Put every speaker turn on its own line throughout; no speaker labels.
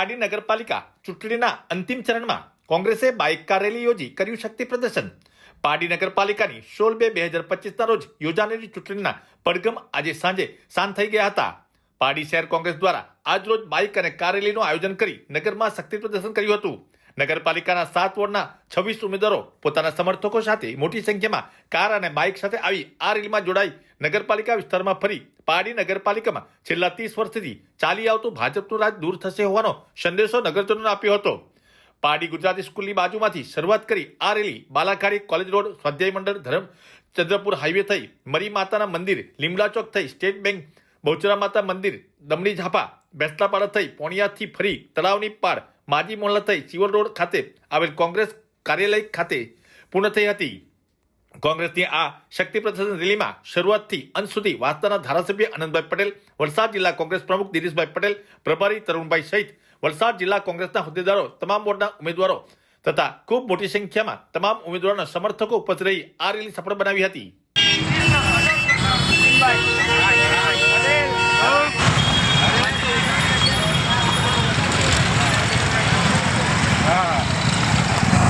પાડી નગરપાલિકા ચૂંટણીના અંતિમ ચરણમાં કોંગ્રેસે બાઇક કાર રેલી યોજી કર્યું શક્તિ પ્રદર્શન। પાડી નગરપાલિકાની 16/2/2025ના રોજ યોજાનારી ચૂંટણીના પડઘમ આજે સાંજે શાંત થઈ ગયા હતા। પાડી શહેર કોંગ્રેસ દ્વારા આજ રોજ બાઇક અને કાર રેલીનું આયોજન કરી નગરમાં શક્તિ પ્રદર્શન કર્યું હતું। નગરપાલિકાના 7 વોર્ડના 26 ઉમેદવારો પોતાના સમર્થકો સાથે મોટી સંખ્યામાં કાર અને બાઇક સાથે આવી આ રેલીમાં જોડાઈ નગરપાલિકા વિસ્તારમાં ફરી પાડી નગરપાલિકામાં છેલ્લા 30 વર્ષથી ચાલી આવતું ભાજપનું રાજ દૂર થશે હોવાનો સંદેશો નગરજનોને આપ્યો હતો। પાડી ગુજરાતી સ્કૂલની બાજુમાંથી શરૂઆત કરી આ રેલી બાલાખાડી કોલેજ રોડ, સ્વાધ્યાય મંડળ, ધરમચંદ્રપુર હાઈવે થઈ મરી માતાના મંદિર, લીમડા ચોક થઈ સ્ટેટ બેંક, બહુચરા માતા મંદિર, દમણી ઝાપા, બેસલાપાડા થઈ પોણિયાથી ફરી તળાવની પાડ, માજી મોહલ્લા થઈ ચિવલ રોડ ખાતે આવેલ કોંગ્રેસ કાર્યાલય ખાતે પૂર્ણ થઈ હતી। કોંગ્રેસની આ શક્તિ પ્રદર્શન રેલીમાં શરૂઆતથી અંત સુધી વાસ્તાના ધારાસભ્ય આનંદભાઈ પટેલ, વલસાડ જિલ્લા કોંગ્રેસ પ્રમુખ દિનેશભાઈ પટેલ, પ્રભારી તરુણભાઈ સહિત વલસાડ જિલ્લા કોંગ્રેસના હોદ્દેદારો, તમામ વોર્ડના ઉમેદવારો તથા ખૂબ મોટી સંખ્યામાં તમામ ઉમેદવારોના સમર્થકો ઉપસ્થિત રહી આ રેલી સફળ બનાવી હતી।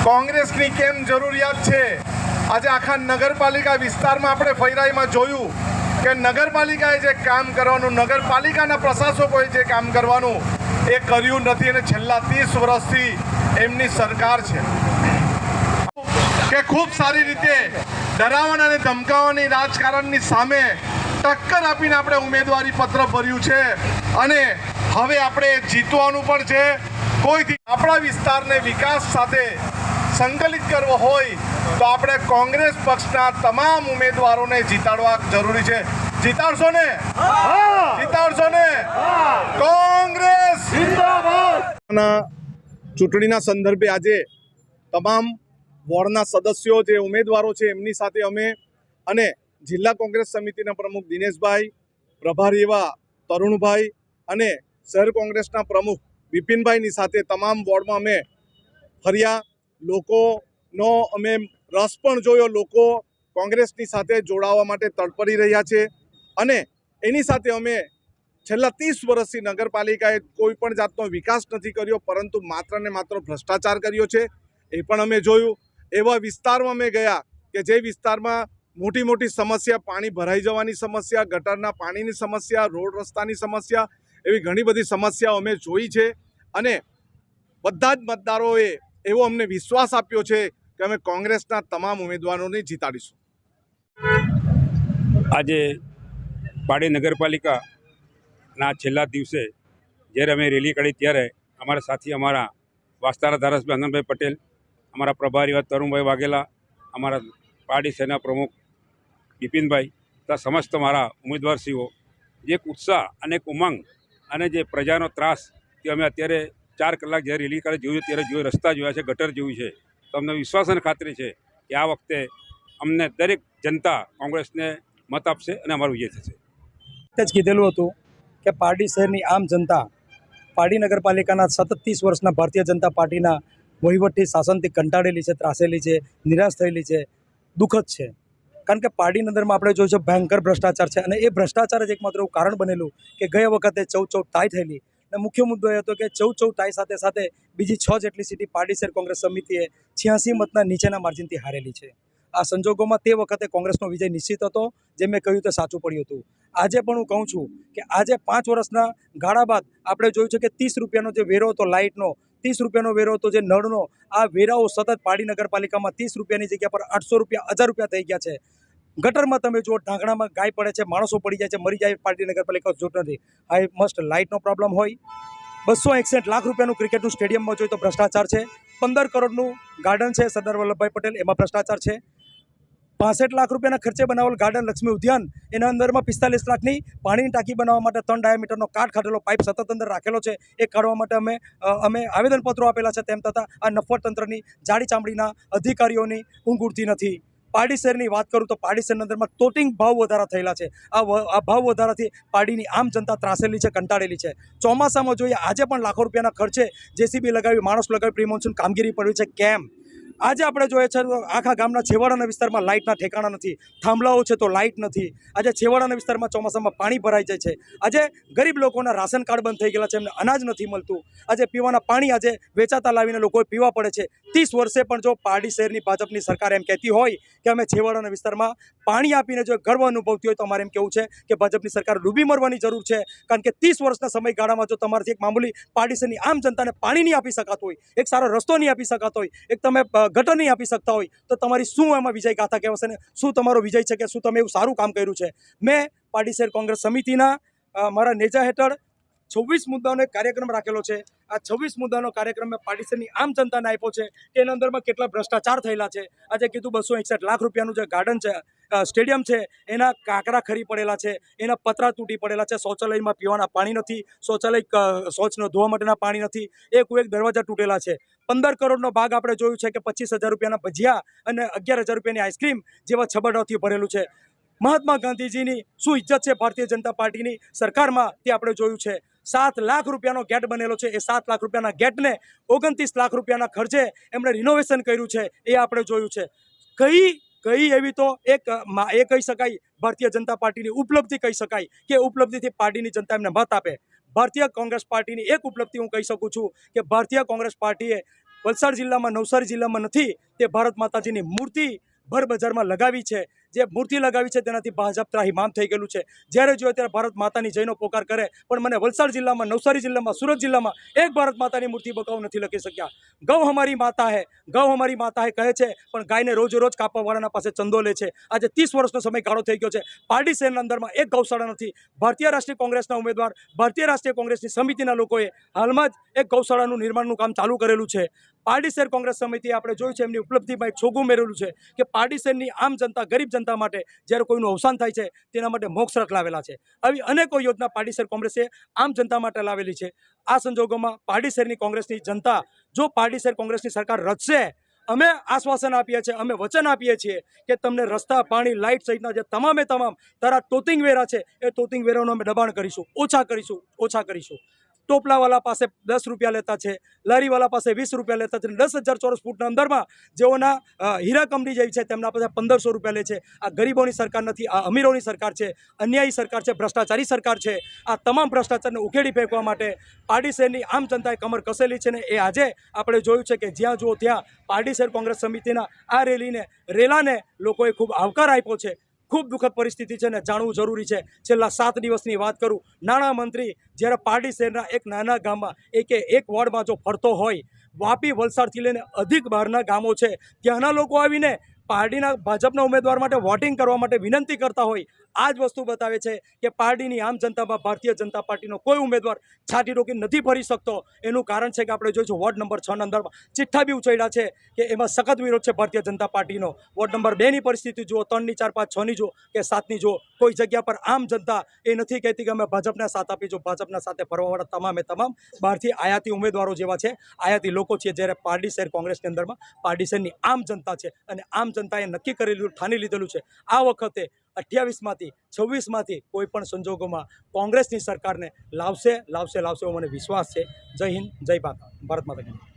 કોંગ્રેસની કેમ જરૂરિયાત છે? આજે આખા નગરપાલિકા વિસ્તારમાં આપણે ફૈરાઈમાં જોયું કે નગરપાલિકાએ જે કામ કરવાનું, નગરપાલિકાના પ્રશાસકોએ જે કામ કરવાનું એ કર્યું નથી અને છેલ્લા 30 વર્ષથી એમની સરકાર છે કે ખૂબ સારી રીતે ડરાવવાના અને ધમકાવવાની રાજકારણની સામે ટક્કર આપીને આપણે ઉમેદવારી પત્ર ભર્યું છે અને હવે આપણે જીતવાનું પણ છે। કોઈથી આપણા વિસ્તારને વિકાસ સાથે સંકલિત કરવો હોય તો આપણે કોંગ્રેસ પક્ષના તમામ ઉમેદવારોને જીતાડવા જરૂરી છે। જીતાડશો ને? જીતાડશો ને? કોંગ્રેસ જિંદાબાદ। ચૂંટણીના સંદર્ભે આજે તમામ વોર્ડના સદસ્યો જે ઉમેદવારો છે એમની સાથે અમે અને જિલ્લા કોંગ્રેસ સમિતિના પ્રમુખ દિનેશભાઈ, પ્રભારી એવા તરુણભાઈ અને શહેર કોંગ્રેસના પ્રમુખ બિપિનભાઈની સાથે તમામ વોર્ડમાં અમે ફર્યા। લોકોનો અમે રસ પણ જોયો, લોકો કોંગ્રેસની સાથે જોડાવા માટે તડપડી રહ્યા છે અને એની સાથે અમે છેલ્લા 30 વર્ષથી નગરપાલિકાએ કોઈ પણ જાતનો વિકાસ નથી કર્યો, પરંતુ માત્ર ને માત્ર ભ્રષ્ટાચાર કર્યો છે એ પણ અમે જોયું। એવા વિસ્તારમાં અમે ગયા કે જે વિસ્તારમાં મોટી મોટી સમસ્યા, પાણી ભરાઈ જવાની સમસ્યા, ગટરના પાણીની સમસ્યા, રોડ રસ્તાની સમસ્યા, એવી ઘણી બધી સમસ્યાઓ અમે જોઈ છે અને બધા જ મતદારોએ એવો અમને વિશ્વાસ આપ્યો છે કે અમે કોંગ્રેસના તમામ ઉમેદવારોને જીતાડીશું।
આજે પાડી નગરપાલિકાના છેલ્લા દિવસે જ્યારે અમે રેલી કાઢી ત્યારે અમારા સાથી, અમારા વાસ્તાના ધારાસભ્ય આનંદભાઈ પટેલ, અમારા પ્રભારી તરુણભાઈ વાઘેલા, અમારા પાડી શહેરના પ્રમુખ બિપિનભાઈ તથા સમસ્ત મારા ઉમેદવારશ્રીઓ જે એક ઉત્સાહ અને એક ઉમંગ અને જે પ્રજાનો ત્રાસ તે અમે અત્યારે 4 કલાક જ્યારે રેલી કાઢી જોયું ત્યારે જોયું, રસ્તા જોયા છે, ગટર જોયું છે, તો અમને વિશ્વાસ અને ખાતરી છે કે આ વખતે અમને દરેક જનતા કોંગ્રેસને મત આપશે અને અમારું વિજય થશે।
જ કીધેલું હતું કે પારડી શહેરની આમ જનતા પારડી નગરપાલિકાના સતત 30 વર્ષના ભારતીય જનતા પાર્ટીના વહીવટથી, શાસનથી કંટાળેલી છે, ત્રાસેલી છે, નિરાશ થયેલી છે, દુઃખદ છે। કારણ કે પારડી નગરમાં આપણે જોયું છે ભયંકર ભ્રષ્ટાચાર છે અને એ ભ્રષ્ટાચાર જ એકમાત્ર એવું કારણ બનેલું કે ગયા વખતે 14 ટાઈ થયેલી અને મુખ્ય મુદ્દો એ હતો કે 14 ટાઈ સાથે સાથે બીજી 6 જેટલી સીટી પારડી શહેર કોંગ્રેસ સમિતિએ 86 મતના નીચેના માર્જિનથી હારેલી છે। આ સંજોગોમાં તે વખતે કોંગ્રેસનો વિજય નિશ્ચિત હતો, જે મેં કહ્યું તે સાચું પડ્યું હતું। આજે પણ હું કહું છું કે આજે 5 વર્ષના ગાળા બાદ આપણે જોયું છે કે 30 રૂપિયાનો જે વેરો હતો લાઇટનો, 30 રૂપિયાનો વેરો હતો જે નળનો, આ વેરાઓ સતત પાડી નગરપાલિકામાં 30 રૂપિયાની જગ્યા પર 800 રૂપિયા, 1000 રૂપિયા થઈ ગયા છે। ગટરમાં તમે જુઓ, ઢાંકણામાં ગાય પડે છે, માણસો પડી જાય છે, મરી જાય, પાર્ટી નગરપાલિકા જોત નથી। આ મસ્ટ લાઇટનો પ્રોબ્લેમ હોય, 261 લાખ રૂપિયાનું ક્રિકેટનું સ્ટેડિયમમાં જોઈએ તો ભ્રષ્ટાચાર છે, 15 કરોડનું ગાર્ડન છે સરદાર વલ્લભભાઈ પટેલ, એમાં ભ્રષ્ટાચાર છે, 65 લાખ રૂપિયાના ખર્ચે બનાવેલ ગાર્ડન લક્ષ્મી ઉદ્યાન, એના અંદરમાં 45 લાખની પાણીની ટાંકી બનાવવા માટે 3 ડાયામીટરનો કાટ ખાધેલો પાઇપ સતત અંદર રાખેલો છે, એ કાઢવા માટે અમે આવેદનપત્રો આપેલા છે। તેમ છતાં આ નફરતંત્રની જાડી ચામડીના અધિકારીઓની ઊંઘ ઉડતી નથી। પારડી શહેરની વાત કરું તો પારડી શહેરના અંદરમાં તોટિંગ ભાવ વધારા થયેલા છે। આ ભાવ વધારાથી પારડીની આમ જનતા ત્રાસેલી છે, કંટાળેલી છે। ચોમાસામાં જોઈએ આજે પણ લાખો રૂપિયાના ખર્ચે જેસીબી લગાવી, માણસ લગાવી પ્રી મોન્સૂન કામગીરી પડ્યું છે। કેમ? આજે આપણે જોઈએ છે તો આખા ગામના છેવાડાના વિસ્તારમાં લાઇટના ઠેકાણા નથી, થાંભલાઓ છે તો લાઇટ નથી. આજે છેવાડાના વિસ્તારમાં ચોમાસામાં પાણી ભરાઈ જાય છે. આજે ગરીબ લોકોના રાશન કાર્ડ બંધ થઈ ગયેલા છે, એમને અનાજ નથી મળતું. આજે પીવાના પાણી આજે વેચાતા લાવીને લોકોએ પીવા પડે છે. 30 વર્ષે પણ જો પારડી શહેરની ભાજપની સરકાર એમ કહેતી હોય કે અમે છેવાડાના વિસ્તારમાં પાણી આપીને જો ગર્વ અનુભવતી હોય તો અમારે એમ કહેવું છે કે ભાજપની સરકાર ડૂબી મરવાની જરૂર છે. કારણ કે 30 વર્ષના સમયગાળામાં જો તમારાથી એક મામૂલી પારડી શહેરની આમ જનતાને પાણી નહીં આપી શકાતું હોય, એક સારો રસ્તો નહીં આપી શકાતો હોય, એક તમે ગટર નહીં આપી શકતા હોય તો તમારી શું એમાં વિજય ગાથા કહેવાશે ને શું તમારો વિજય છે કે શું તમે એવું સારું કામ કર્યું છે. મેં પારડી શહેર કોંગ્રેસ સમિતિના મારા નેજા હેઠળ 26 મુદ્દાનો એક કાર્યક્રમ રાખેલો છે. આ 26 મુદ્દાનો કાર્યક્રમ મેં પારડી શહેરની આમ જનતાને આપ્યો છે. તેના અંદરમાં કેટલા ભ્રષ્ટાચાર થયેલા છે. આજે કીધું 261 લાખ રૂપિયાનું જે ગાર્ડન છે, સ્ટેડિયમ છે, એના કાંકરા ખરી પડેલા છે, એના પતરા તૂટી પડેલા છે, શૌચાલયમાં પીવાના પાણી નથી, શૌચનો ધોવા માટેના પાણી નથી, એક દરવાજા તૂટેલા છે. 15 કરોડનો ભાગ આપણે જોયું છે કે 25,000 રૂપિયાના ભજીયા અને 11,000 રૂપિયાની આઈસ્ક્રીમ જેવા છબરડાથી ભરેલું છે. મહાત્મા ગાંધીજીની શું ઇજ્જત છે ભારતીય જનતા પાર્ટીની સરકારમાં તે આપણે જોયું છે. 7 લાખ રૂપિયાનો ગેટ બનેલો છે. એ 7 લાખ રૂપિયાના ગેટને 29 લાખ રૂપિયાના ખર્ચે એમણે રિનોવેશન કર્યું છે. એ આપણે જોયું છે. કઈ એવી તો એ કહી શકાય ભારતીય જનતા પાર્ટીની ઉપલબ્ધિ કહી શકાય કે ઉપલબ્ધિથી પાર્ટીની જનતા એમને મત આપે. ભારતીય કોંગ્રેસ પાર્ટીની એક ઉપલબ્ધિ હું કહી શકું છું કે ભારતીય કોંગ્રેસ પાર્ટીએ વલસાડ જિલ્લામાં, નવસારી જિલ્લામાં નથી, તે ભારત માતાજીની મૂર્તિ ભર બજારમાં લગાવી છે. જે મૂર્તિ લગાવી છે તેનાથી ભાજપ ત્રાહિમામ થઈ ગયેલું છે. જ્યારે જોઈએ ત્યારે ભારત માતાની જયનો પોકાર કરે, પણ મને વલસાડ જિલ્લામાં, નવસારી જિલ્લામાં, સુરત જિલ્લામાં એક ભારત માતાની મૂર્તિ બકાવ નથી લખી શક્યા. ગૌ હમારી માતા હે, ગૌ હમારી માતા હે કહે છે, પણ ગાયને રોજ કાપવાવાળાના પાસે ચંદો લે છે. આજે 30 વર્ષનો સમયગાળો થઈ ગયો છે. પારડી શહેરના અંદરમાં એક ગૌશાળા નથી. ભારતીય રાષ્ટ્રીય કોંગ્રેસના ઉમેદવાર, ભારતીય રાષ્ટ્રીય કોંગ્રેસની સમિતિના લોકોએ હાલમાં જ એક ગૌશાળાનું નિર્માણનું કામ ચાલુ કરેલું છે. પારડી શહેર કોંગ્રેસ સમિતિએ આપણે જોયું છે એમની ઉપલબ્ધિમાં એક છોગું મેળવેલું છે કે પારડી શહેરની આમ જનતા, ગરીબ જનતા માટે જ્યારે કોઈનું અવસાન થાય છે તેના માટે મોક્ષ રથ લાવેલા છે. આવી અનેકો યોજના પારડી શહેર કોંગ્રેસે આમ જનતા માટે લાવેલી છે. આ સંજોગોમાં પારડી શહેરની કોંગ્રેસની જનતા જો પારડી શહેર કોંગ્રેસની સરકાર રચશે, અમે આશ્વાસન આપીએ છીએ, અમે વચન આપીએ છીએ કે તમને રસ્તા, પાણી, લાઇટ સહિતના જે તમામ તારા તોતિંગ વેરા છે એ તોતિંગ વેરાનું અમે દબાણ કરીશું, ઓછા કરીશું. ટોપલાવાલા પાસે 10 રૂપિયા લેતા છે, લારીવાલા પાસે 20 રૂપિયા લેતા છે. 10,000 ચોરસ ફૂટના અંદરમાં જેઓના હીરા કંપની જેવી છે તેમના પાસે 1,500 રૂપિયા લે છે. આ ગરીબોની સરકાર નથી, આ અમીરોની સરકાર છે, અન્યાયી સરકાર છે, ભ્રષ્ટાચારી સરકાર છે. આ તમામ ભ્રષ્ટાચારને ઉખેડી ફેંકવા માટે પારડી શહેરની આમ જનતાએ કમર કસેલી છે ને એ આજે આપણે જોયું છે કે જ્યાં જુઓ ત્યાં પારડી શહેર કોંગ્રેસ સમિતિના આ રેલાને લોકોએ ખૂબ આવકાર આપ્યો છે. ખૂબ દુઃખદ પરિસ્થિતિ છે ને જાણવું જરૂરી છે. છેલ્લા 7 દિવસની વાત કરું, નાણામંત્રી જ્યારે પારડી શહેરના એક નાના ગામમાં એક વોર્ડમાં જો ફરતો હોય, વાપી, વલસાડથી લઈને અધિક બહારના ગામો છે, ત્યાંના લોકો આવીને પારડીના ભાજપના ઉમેદવાર માટે વોટિંગ કરવા માટે વિનંતી કરતા હોય. આ જ વસ્તુ બતાવે છે કે પારડીની આમ જનતામાં ભારતીય જનતા પાર્ટીનો કોઈ ઉમેદવાર છાતી ઠોકી નથી ફરી શકતો. એનું કારણ છે કે આપણે જોઈશું વોર્ડ નંબર 6 ના અંદરમાં ચિઠ્ઠા બી ઉછળ્યા છે કે એમાં સખત વિરોધ છે ભારતીય જનતા પાર્ટીનો. વોર્ડ નંબર 2ની પરિસ્થિતિ જુઓ, 3ની, 4, 5, 6ની જુઓ કે 7ની જુઓ, કોઈ જગ્યા પર આમ જનતા એ નથી કહેતી કે અમે ભાજપના સાથ આપીશું. ભાજપના સાથે ફરવાવાળા તમામ બહારથી આયાતી ઉમેદવારો જેવા છે, આયાતી લોકો છે. જ્યારે પારડી શહેર કોંગ્રેસની અંદરમાં પારડી શહેરની આમ જનતા છે અને આમ જનતાએ નક્કી કરેલું, ઠાની લીધેલું છે આ વખતે 28માંથી 26માંથી કોઈ પણ સંજોગોમાં કોંગ્રેસની સરકારને લાવશે એવો મને વિશ્વાસ છે. જય હિન્દ, જય ભારત માતા.